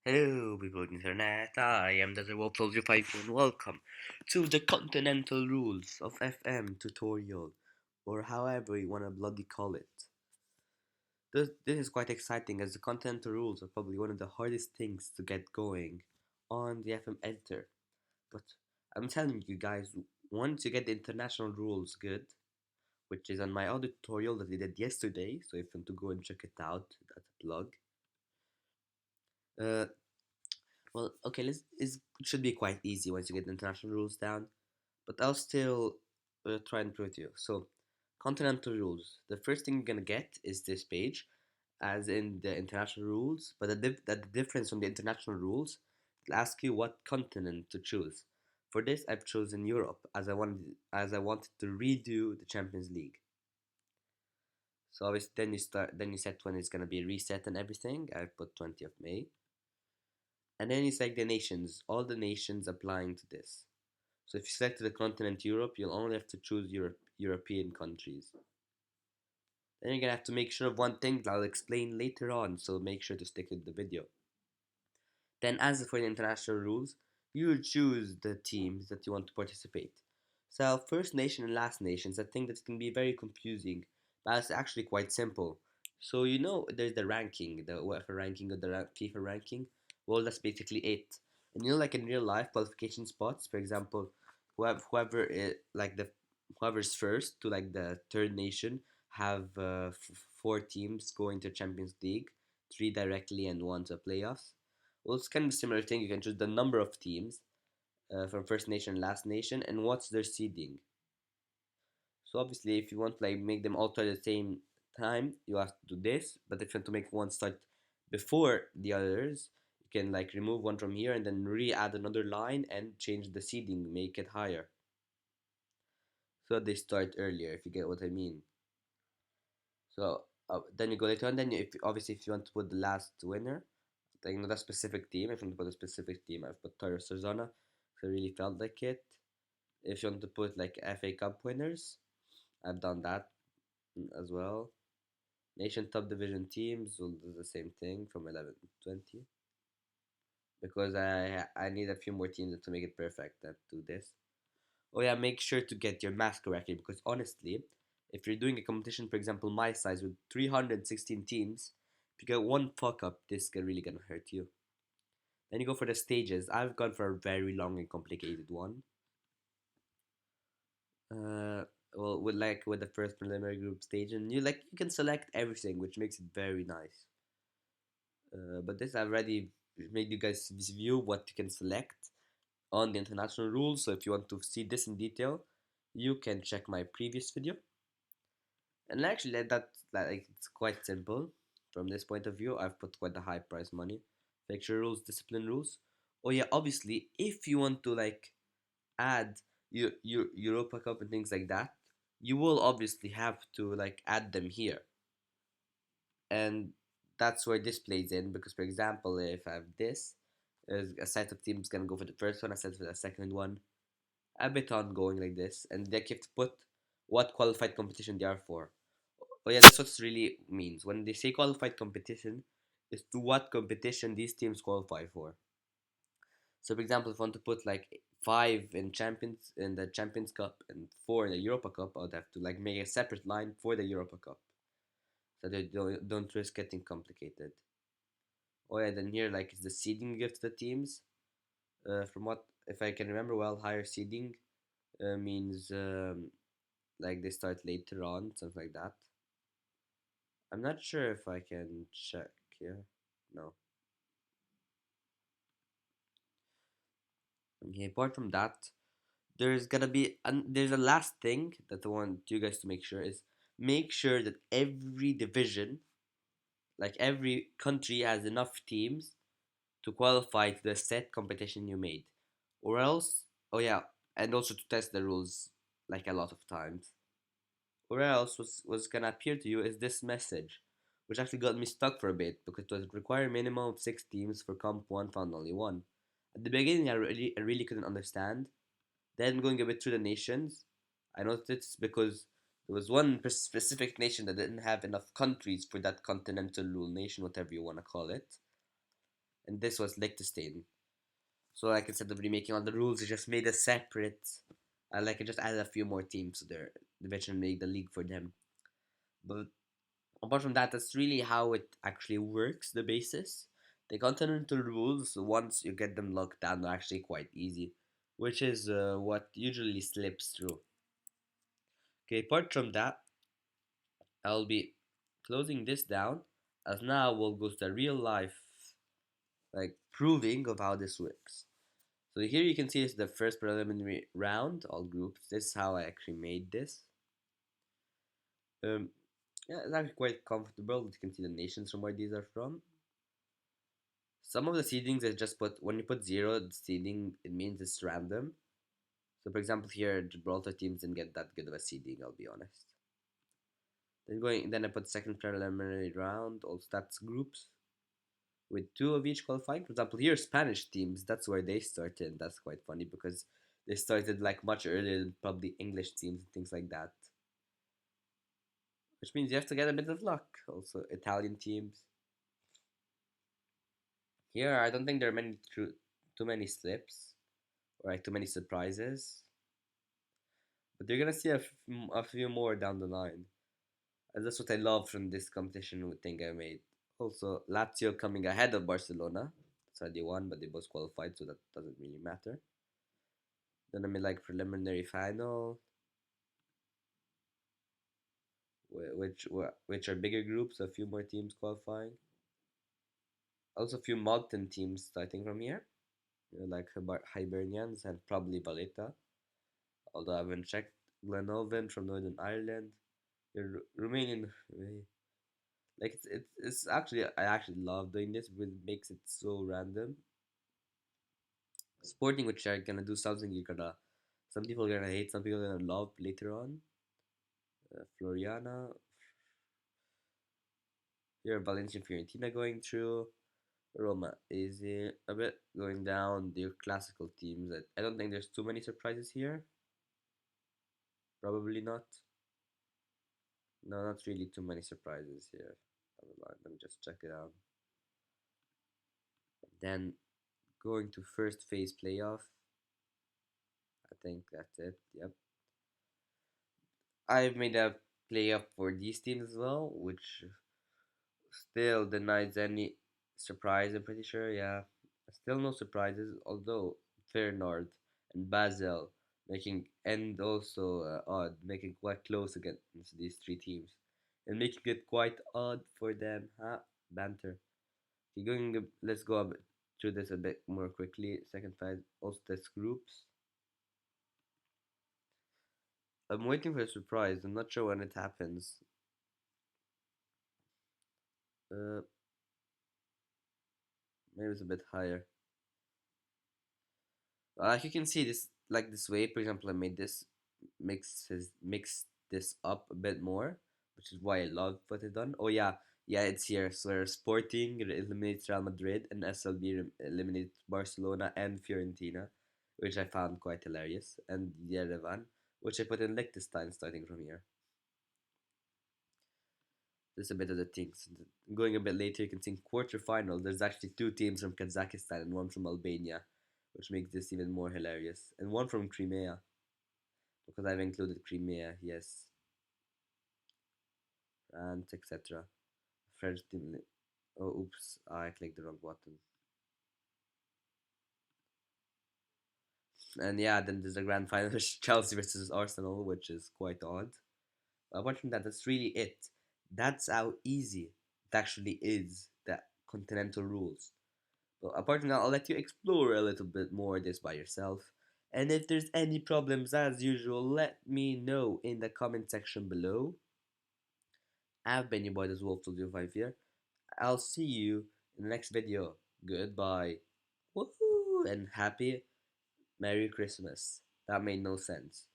Hello, people of the internet. I am DesertWolf 5 and welcome to the Continental Rules of FM tutorial, or however you want to bloody call it. This is quite exciting as the Continental Rules are probably one of the hardest things to get going on the FM editor. But I'm telling you guys, once you get the international rules good, which is on my other tutorial that I did yesterday, so if you want to go and check it out, that's a plug. Uh, Well, okay, it should be quite easy once you get the international rules down, but I'll still try and prove it to you. So, continental rules. The first thing you're gonna get is this page, as in the international rules, but the difference from the international rules, it'll ask you what continent to choose. For this, I've chosen Europe as I wanted to redo the Champions League. So obviously, then you set when it's gonna be reset and everything. I've put 20th of May. And then you select the nations, all the nations applying to this. So if you select the continent Europe, you'll only have to choose European countries. Then you're gonna have to make sure of one thing that I'll explain later on, so make sure to stick with the video. Then as for the international rules, you choose the teams that you want to participate. So first nation and last nations, I think that can be very confusing, but it's actually quite simple. So there's the ranking, the UEFA ranking or the FIFA ranking. Well, that's basically it. And like in real life qualification spots, for example, whoever's first to like the third nation have four teams going to Champions League, three directly and one to playoffs. Well, it's kind of a similar thing. You can choose the number of teams from first nation and last nation and what's their seeding. So obviously, if you want to like make them all start at the same time, you have to do this. But if you want to make one start before the others, you can like remove one from here and then re-add another line and change the seeding, make it higher. So they start earlier, if you get what I mean. So then you go later on. Then if you want to put the last winner, like not a specific team. If you want to put a specific team, I've put Torres Sarzana. I really felt like it. If you want to put like FA Cup winners, I've done that as well. Nation top division teams will do the same thing from 11 to 20 because I need a few more teams to make it perfect that do this. Oh yeah, make sure to get your math correctly because honestly, if you're doing a competition, for example, my size with 316 teams, if you get one fuck up, this is really gonna hurt you. Then you go for the stages. I've gone for a very long and complicated one. Uh, well, with the first preliminary group stage, and you can select everything, which makes it very nice. But this I've already made you guys view what you can select on the international rules. So if you want to see this in detail, you can check my previous video. And actually, like it's quite simple from this point of view. I've put quite a high price money, fixture rules, discipline rules. Oh yeah, obviously, if you want to like add your Europa Cup and things like that, you will obviously have to like add them here. And that's where this plays in because, for example, if I have this, a set of teams gonna go for the first one, a set for the second one, a bit on going like this, and they have to put what qualified competition they are for. Oh yeah, that's what it really means when they say qualified competition. Is to what competition these teams qualify for. So, for example, if I want to put like five in the Champions Cup and four in the Europa Cup, I would have to like make a separate line for the Europa Cup, so they don't risk getting complicated. Oh yeah, then here like is the seeding you give to the teams. From what if I can remember well, higher seeding means like they start later on, something like that. I'm not sure if I can check here. No. Okay, apart from that, there's a last thing that I want you guys to make sure is make sure that every division, like every country, has enough teams to qualify to the set competition you made, or else, oh yeah, and also to test the rules like a lot of times, or else what's gonna appear to you is this message, which actually got me stuck for a bit because it was require a minimum of 6 teams for Comp 1 found only one. At the beginning, I really couldn't understand. Then going a bit through the nations, I noticed it's because there was one specific nation that didn't have enough countries for that continental rule nation, whatever you want to call it. and this was Liechtenstein. So like instead of remaking all the rules, it just made a separate. Like it just added a few more teams to their division, made the league for them. But apart from that, that's really how it actually works. The basis, the continental rules, once you get them locked down, are actually quite easy, which is what usually slips through. Okay, apart from that, I'll be closing this down, as now we'll go to the real life, like proving of how this works. So here you can see it's the first preliminary round, all groups. This is how I actually made this. Um, yeah, it's actually quite comfortable. You can see the nations from where these are from. Some of the seedings I just put, when you put zero the seeding, it means it's random. So for example here, Gibraltar teams didn't get that good of a seeding, I'll be honest. Then I put second preliminary round, all stats groups, with two of each qualifying. For example, here Spanish teams, that's where they started. That's quite funny because they started like much earlier than probably English teams and things like that. Which means you have to get a bit of luck. Also, Italian teams. Here, I don't think there are too many slips or like too many surprises. But you're gonna see a few more down the line. And that's what I love from this competition thing I made. Also, Lazio coming ahead of Barcelona. So they won, but they both qualified, so that doesn't really matter. Then I made like preliminary final, which are bigger groups, a few more teams qualifying. Also, a few Maltan teams starting from here, like Hibernians and probably Valletta. Although I haven't checked. Glenovin from Northern Ireland. The Romanian, like it's actually I actually love doing this because it makes it so random. Sporting, which are gonna do something you're gonna, some people are gonna hate, some people are gonna love later on. Floriana, here Valencia Fiorentina going through. Roma is a bit going down. Their classical teams. I don't think there's too many surprises here. Probably not. No, not really too many surprises here. Let me just check it out. Then going to first phase playoff. I think that's it. Yep. I've made a playoff for these teams as well, which still denies any surprise. I'm pretty sure. Yeah. Still no surprises. Although Feyenoord and Basel making and also odd, making quite close against these three teams, and making it quite odd for them. Huh? Banter. Let's go a bit through this a bit more quickly. Second phase, also test groups. I'm waiting for a surprise. I'm not sure when it happens. Uh, Maybe it's a bit higher. Like you can see this, like this way. For example, I made this mix this up a bit more, which is why I love what I've done. Oh yeah, yeah, it's here. So Sporting eliminates Real Madrid and SLB eliminates Barcelona and Fiorentina, which I found quite hilarious, and Yerevan, which I put in Liechtenstein starting from here. Just a bit of the things. Going a bit later, you can see in quarterfinals, there's actually two teams from Kazakhstan and one from Albania, which makes this even more hilarious. And one from Crimea, because I've included Crimea, yes, and etc. French team. Oh, oops, I clicked the wrong button. And yeah, then there's the grand final, Chelsea versus Arsenal, which is quite odd. But apart from that, that's really it. That's how easy it actually is, the continental rules. Well, apart from that, I'll let you explore a little bit more this by yourself. And if there's any problems, as usual, let me know in the comment section below. I've been your boy, DesertWolf 5 here. I'll see you in the next video. Goodbye. Woohoo! And happy Merry Christmas. That made no sense.